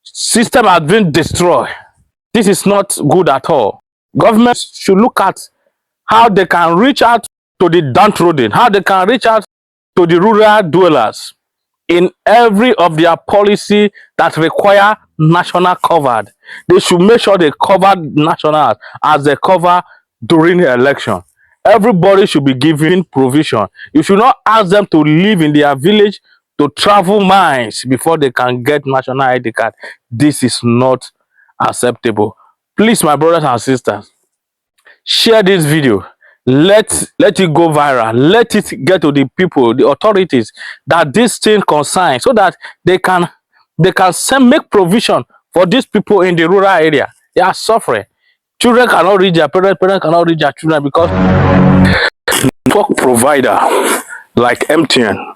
System has been destroyed. This is not good at all. Government should look at how they can reach out to the downtrodden, how they can reach out to the rural dwellers in every of their policy that require national covered. They should make sure they cover national as they cover during the election. Everybody should be given provision. You should not ask them to live in their village to travel miles before they can get national ID card. This is not acceptable. Please, my brothers and sisters, share this video. Let it go viral. Let it get to the people, the authorities that this thing concerns, so that they can make provision for these people in the rural area. They are suffering. Children cannot reach their parents, parents cannot reach their children because network provider like MTN,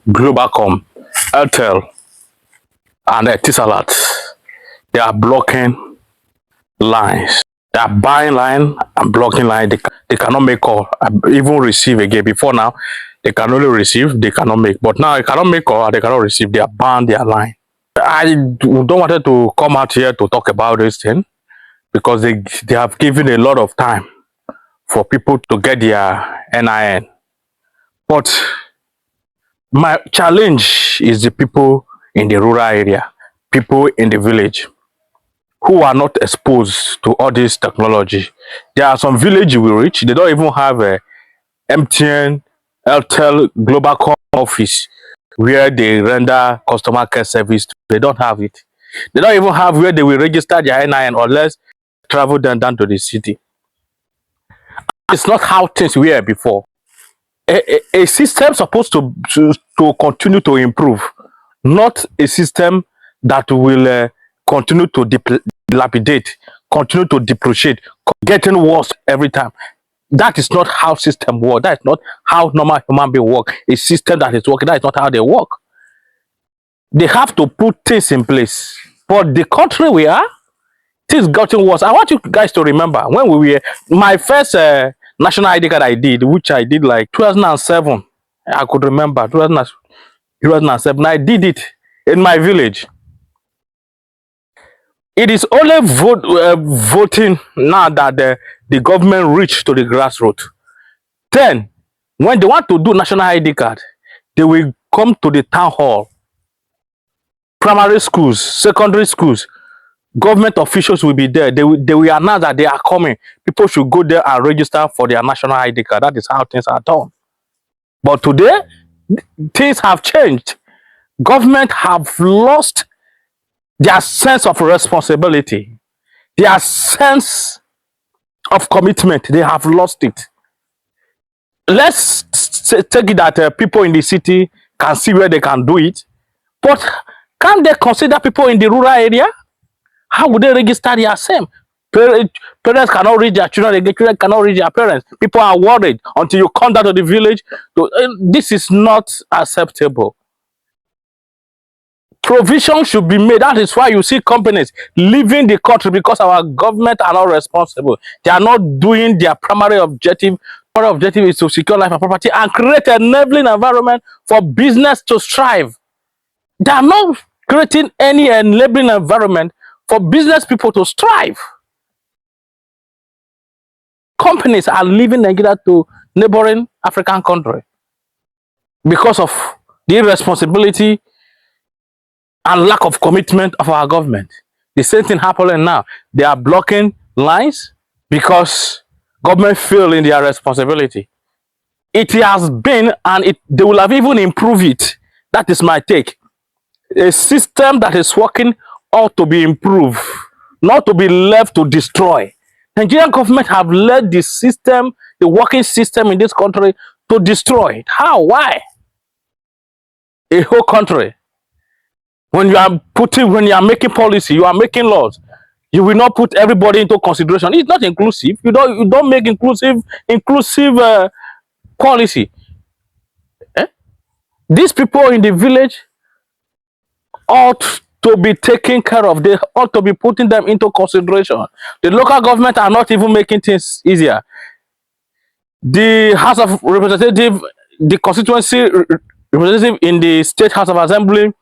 Globalcom, Airtel, and Etisalat, they are blocking lines. They are buying line and blocking line. They cannot make call, even receive again. Before now, they can only receive, they cannot make. But now they cannot make call and they cannot receive. They are banned their line. I don't want to come out here to talk about this thing because they have given a lot of time for people to get their NIN. But my challenge is the people in the rural area, people in the village who are not exposed to all this technology. There are some villages we reach, they don't even have a MTN, Airtel, Globalcom office where they render customer care service. They don't have it. They don't even have where they will register their NIN unless travel them down to the city. It's not how things were before. A system supposed to continue to improve, not a system that will continue to dilapidate, continue to depreciate, getting worse every time. That is not how system work. That is not how normal human being work. A system that is working, that is not how they work. They have to put things in place. But the country we are, things getting worse. I want you guys to remember when we were, my first national ID card I did, which I did like 2007. I could remember 2007. I did it in my village. It is only voting now that the government reached to the grassroots. Then, when they want to do national ID card, they will come to the town hall, primary schools, secondary schools, government officials will be there. They will announce that they are coming. People should go there and register for their national ID card. That is how things are done. But today, things have changed. Government have lost their sense of responsibility, their sense of commitment. They have lost it. Let's take it that people in the city can see where they can do it, but can they consider people in the rural area? How would they register their same? Parents cannot reach their children, children cannot reach their parents. People are worried until you come down to the village. This is not acceptable. Provision should be made. That is why you see companies leaving the country because our government are not responsible. They are not doing their primary objective. Primary objective is to secure life and property and create an enabling environment for business to strive. They are not creating any enabling environment for business people to strive. Companies are leaving Nigeria to neighboring African countries because of the irresponsibility and lack of commitment of our government. The same thing happening now. They are blocking lines because government failed in their responsibility. It has been, and they will have even improved it. That is my take. A system that is working ought to be improved, not to be left to destroy. Nigerian government have led the system, the working system in this country, to destroy it. How? Why? A whole country. When you are making policy, you are making laws, you will not put everybody into consideration. It's not inclusive. You don't make inclusive policy. These people in the village ought to be taken care of. They ought to be putting them into consideration. The local government are not even making things easier. The House of Representatives, the constituency representative in the State House of Assembly,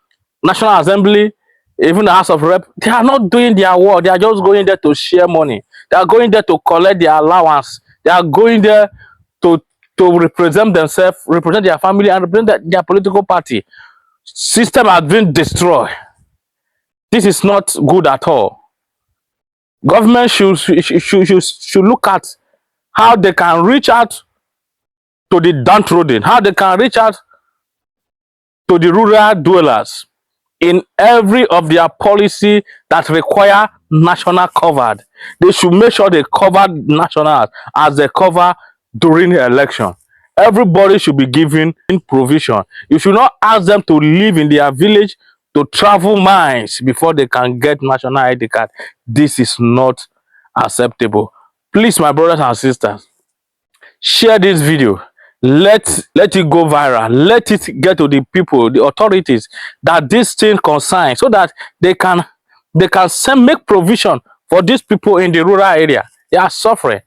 National Assembly, even the House of Rep, they are not doing their work. They are just going there to share money. They are going there to collect their allowance. They are going there to represent themselves, represent their family, and represent their political party. System has been destroyed. This is not good at all. Government should look at how they can reach out to the downtrodden, how they can reach out to the rural dwellers in every of their policy that require national covered. They should make sure they cover national as they cover during the election. Everybody should be given provision. You should not ask them to live in their village, to travel miles before they can get national ID card. This is not acceptable. Please, my brothers and sisters, share this video. Let it go viral. Let it get to the people, the authorities that this thing concerns, so that they can make provision for these people in the rural area. They are suffering.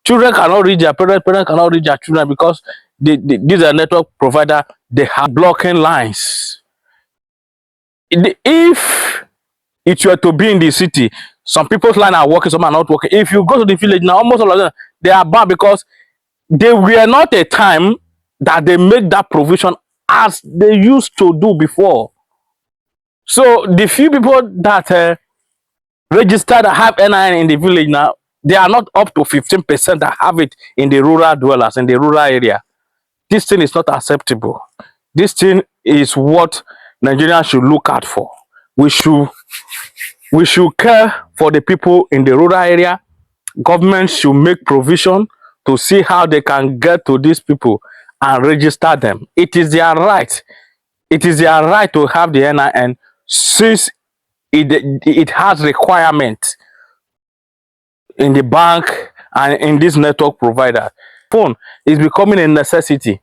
Children cannot reach their parents, parents cannot reach their children because these are network provider, they have blocking lines. If it were to be in the city, some people's line are working, some are not working. If you go to the village now, almost all of them, they are bad because they were not a time that they made that provision as they used to do before. So the few people that registered that have NIN in the village now, they are not up to 15% that have it in the rural dwellers, in the rural area. This thing is not acceptable. This thing is what Nigerians should look out for. We should care for the people in the rural area. Government should make provision to see how they can get to these people and register them. It is their right. It is their right to have the NIN, since it has requirement in the bank and in this network provider. Phone is becoming a necessity.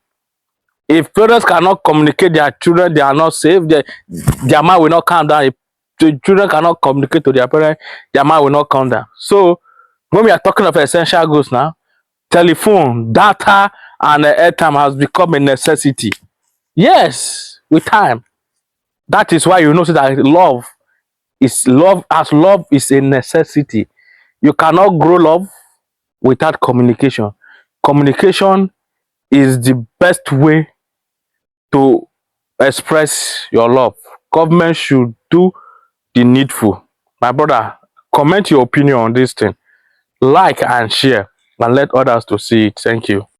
If parents cannot communicate their children, they are not safe. Their mind will not calm down. If the children cannot communicate to their parents, their mind will not calm down. So when we are talking of essential goods now, telephone, data, and airtime has become a necessity. Yes, with time. That is why you notice that love is a necessity. You cannot grow love without communication. Communication is the best way to express your love. Government should do the needful. My brother, comment your opinion on this thing. Like and share, and let others to see it. Thank you.